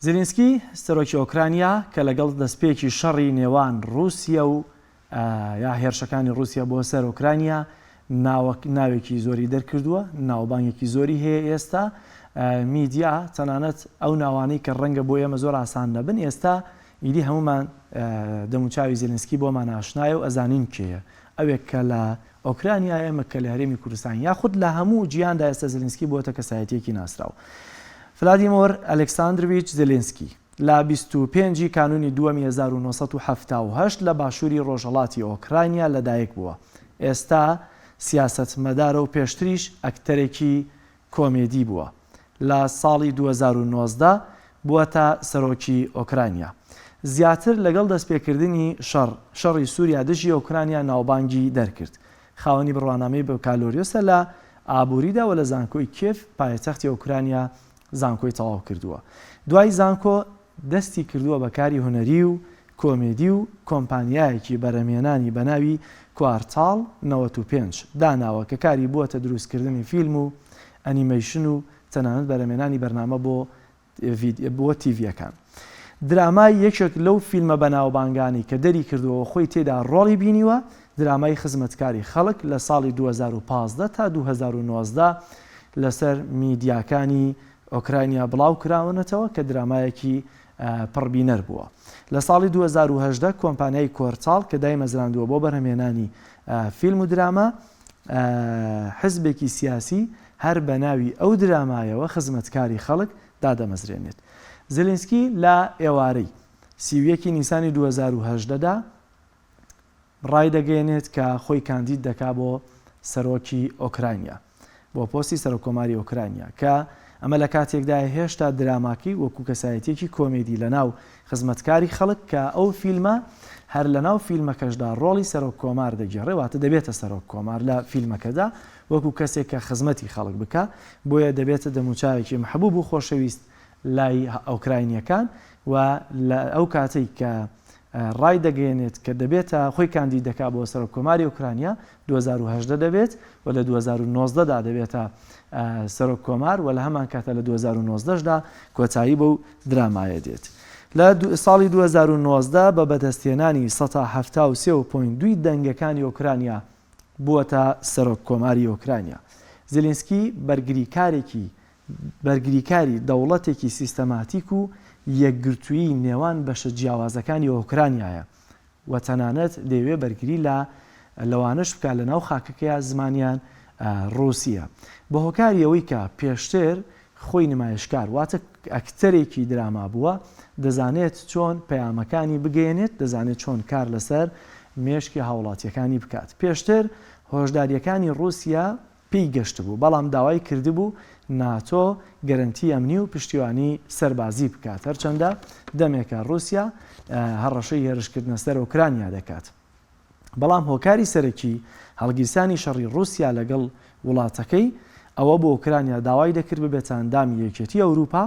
زێلێنسکی سەرۆکی ئۆکرانیا کە لەگەڵ دەستپێکی شەڕی نێوان رووسیا و یا هێرشەکانی رووسیا بۆ سەر ئۆکرانیا ناوێکی زۆری دەرکردووە، ناوبانگێکی زۆری هەیە ئێستا. میدیا تەنانەت ئەو ناوانەی کە ڕەنگە بۆ ئێمە زۆر ئاسان نەبن ئێستا ئیدی هەمومان دەموچاوی زێلێنسکی بۆمان ئاشنایە و ئەزانین کێیە. ئەوێک کە لە ئۆکرانیا ئێمە کە لە هەرێمی کوردستان یاخود لە هەموو جیهاندا ئێستا زێلێنسکی بۆتە کەسایەتیەکی ناسراو. ڤلادیمۆر ئەلێکساندرویچ زێلێنسکی لە 25 کانونی 1978 لە باشووری ڕۆژهەڵاتی ئۆکرانیا لەدایک بووە. ئێستا سیاسەتمەدارە و پێشتریش ئەکتەرێکی کۆمێدی بووە. لە ساڵی 2019 بووەتە سەرۆکی ئۆکرانیا. زیاتر لەگەڵ دەستپێکردنی شەڕی سووریا دژی ئۆکرانیا ناوبانگی دەرکرد. خاوەنی بڕوانامەی بەکالۆریۆسە لە ئابووریدا و لە زانکۆی کێف پایتەختی ئۆکرانیا زانکۆی تەواو کردووە. دوای زانکۆ دەستی کردووە بەکاری هونەری و کۆمێدی و کۆمپانیایەکی بەرەمێنانی بەناوی کوارتاڵ 95 داناوە کە کاری بووەتە دروستکردنی فیلم و ئەنیمەیشن و تەنانەت بەرەمێنانی بەرنامە بۆ تیڤیەکان. درامای یەکێک لەو فیلمە بەناوبانگانی کە دەری کردووە خۆی تێدا ڕۆڵی بینیوە، درامای خزمەتکاری خەڵک لە ساڵی 2015 تا 2019 لەسەر میدیاکانی ئۆکرانیا بڵاو کراونەتەوە کە درامایەکی پڕبینەر بووە. لە ساڵی 2018 کۆمپانیای کۆرتاڵ کە دایمەزراندووە بۆ بەرهەمێنانی فیلم و دراما حزبێکی سیاسی هەر بە ناوی ئەو درامایەوە خزمەتکاری خەڵک دادەمەزرێنێت. زێلێنسکی لە ئێوارەی 31 نیسانی 2018دا ڕایدەگەێنێت کە خۆی کاندید دەکا بۆ سەرۆکی ئۆکرانیا، بۆ پۆستی سەرۆکۆماری ئۆکرانیا، کە ئەمە لە کاتێکدا هێشتا دراماکی وەکو کەسایەتێکی کۆمێدی لە ناو خزمەتکاری خەڵک کە ئەو فیلمە هەر لە ناو فیلمەکەشدا ڕۆڵی سەرۆک کۆمار دەگێڕێواتە دەبێتە سەرۆک کۆمار لە فیلمەکەدا وەکو کەسێک کە خزمەتی خەڵک بکە، بۆیە دەبێتە دەموچاوێکی محبوب و خۆشەویست لای ئۆکراینیەکان و لە ئەو کاتێک کە ڕای دەگەێنێت کە دەبێتە خۆی کاندید دەکا بۆ سەرۆک کۆماری ئۆکرانیا 2018 دەبێت و لە 2019دا دەبێتە سەرۆک کۆمار و لە هەمان کاتە لە 2019دا کۆتایی بەو درامایە دێت. لە ساڵی 2019 بە بەدەستێنانی 173.2 دەنگەکانی ئۆکرانیا بووەتە سەرۆک کۆماری ئۆکرانیا. زێلێنسکی بەرگریکاری دەوڵەتێکی سیستەماتیک و یەکگرتووی نێوان بەشە جیاوازەکانی ئۆکرانیایە و تەنانەت دەیەوێت بەرگری لەوانش بکە لە ناو خاکەکەیە زمانیان ڕووسیە. بە هۆکاری ئەوەی کە پێشتر خۆی نمایشکار واتە ئەکتەرێکی دراما بووە، دەزانێت چۆن پەیامەکانی بگەێنێت، دەزانێت چۆن کار لەسەر مێشکی هاوڵاتیەکانی بکات. پێشتر هۆشداریەکانی ڕووسیا پێی گەشت بوو، بەڵام داوای کردبوو ناتۆ گەرنتی ئەمنی و پشتیوانی سەربازی بکات، هەرچەندە دەمێکە ڕووسیا هەڕەشەی هێرشکردنە سەر ئۆکرانیا دەکات. بەڵام هۆکاری سەرەکی هەڵگیرسانی شەڕی ڕووسیا لەگەڵ وڵاتەکەی ئەوە بۆ ئۆکرانیا داوای دەکرد ببێت ئەندامی یەکێتی ئەوروپا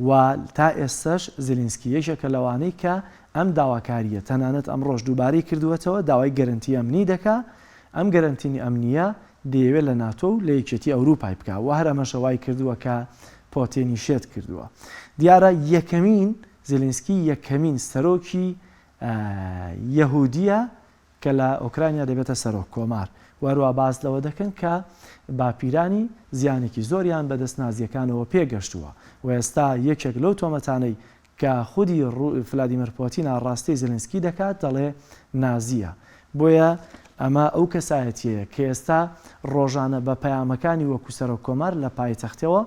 و تا ئێستاش زێلێنسکی یەکێکە لەوانەی کە ئەم داواکاریە تەنانەت ئەم ڕۆژ دووبارەی کردووەتەوە، داوای گەرنتی ئەمنی دەکا. ئەم گەرنتینی ئەمنیە دەیەوێت لە ناتۆ و لە یەکێتی ئەوروپای بکە و هەر ئەمەشەوای کردووە کە پۆتێنی شێت کردووە. دیارە زێلێنسکی یەکەمین سەرۆکی یەهودیە کە لە ئۆکرانیا دەبێتە سەرۆک کۆمار. وەروە باس لەوە دەکەن کە باپیرانی زیانێکی زۆریان بەدەست نازیەکانەوە پێگەشتووە و ئێستا یەکێک لەو تۆمەتانەی کە خودی ڤلادیمیر پۆتین ڕاستی زێلێنسکی دەکات دەڵێ نازیە. بۆیە ئەمە ئەو کەسایەتیەیە کە ئێستا ڕۆژانە بە پەیامەکانی وەکو سەرۆک کۆمار لە پایتەختەوە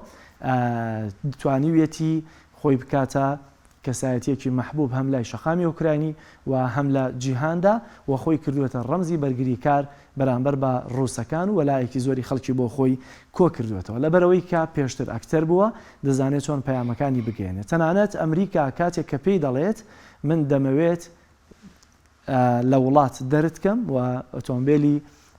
دەتوانیوێتی خۆی بکاتە کەسایەتیەکی محبوب هەم لای شەقامی ئۆکراینی و هەم لە جیهاندا و خۆی کردوێتە ڕەمزی بەرگریکار بەرامبەر بە ڕووسەکان و وەلایەکی زۆری خەڵکی بۆ خۆی کۆ کردوێتەوە. لەبەرەوەی کە پێشتر ئەکتەر بووە دەزانێت چۆن پەیامەکانی بگەێنێت. تەنانەت ئەمریکا کاتێک کە پێی دەڵێت من دەمەوێت لە وڵات دەرت کەم و ئۆتۆمبیلی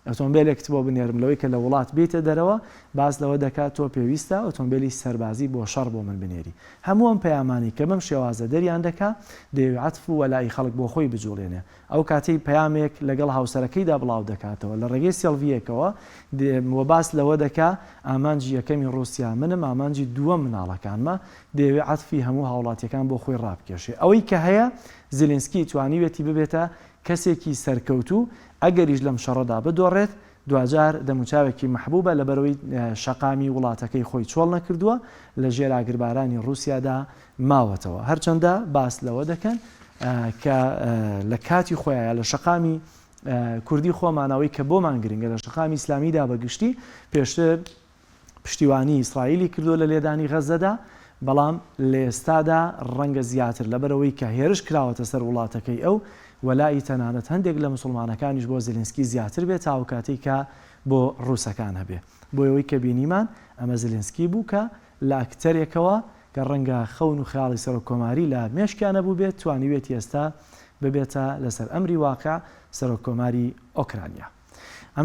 ئۆتۆمبیلێکت بۆ بنێرم لەوەی کە لە وڵات بێتە دەرەوە باز لەوە دەکات تۆ پێویستە ئۆتۆمبیلی سەربازی بۆ شەڕ بۆ من بنێری. هەموو ئەم پەیامانی کە بەم شێوازە دەریان دەکا دەیەوێت عەتف و وەلای خەڵک بۆ خۆی بجوڵێنێ. ئەو کاتەی پەیامێک لەگەڵ هاوسەرەکەیدا بڵاو دەکاتەوە لە ڕێگەی سێڵڤیەکەوە وە باس لەوە دەکا ئامانجی یەکەمی ڕووسیا منم، ئامانجی دووەم مناڵەکانمە، دەیەوێت عەتفی هەموو هاوڵاتیەکان بۆ خۆی ڕابکێشێ. ئەوەی کە هەیە زیلێنسکی توانیوێتی ببێتە کەسێکی سەرکەوتوو ئەگەریش لەم شەڕەدا بدۆڕێت دوجار دەموچاوێکی محبوبە لەبەرەوەی شەقامی وڵاتەکەی خۆی چۆڵ نەکردووە لە ژێر ئاگربارانی رووسیادا ماوەتەوە. هەرچەندە باس لەوە دەکەن کە لە کاتی خۆیان لە شەقامی کوردی خۆمانەوەی کە بۆمان گرنگە لە شەقامی ئیسلامیدا بەگشتی پێشتر پشتیوانی ئیسرائیلی کردو لە لێدانی غەزەدا، بەڵام لە ئێستادا ڕەنگە زیاتر لەبەرەوەی کە هێرش کراوەتە سەر وڵاتەکەی ئەو وەلای تەنانەت هەندێک لە مسلمانەکانیش بۆ زیلێنسکی زیاتر بێت تا ئەو کاتێی کە بۆ ڕووسەکان هەبێ. بۆ ئەوەی کە بینیمان ئەمە زیلێنسکی بوو کە لە ئەکتەرێکەوە کە ڕەنگە خەون و خیاڵی سەرۆکۆماری لە مێشکیانە بوو بێت توانیوێت ئێستا ببێتە لەسەر ئەمری واقع سەرۆکۆماری ئۆکرانیا.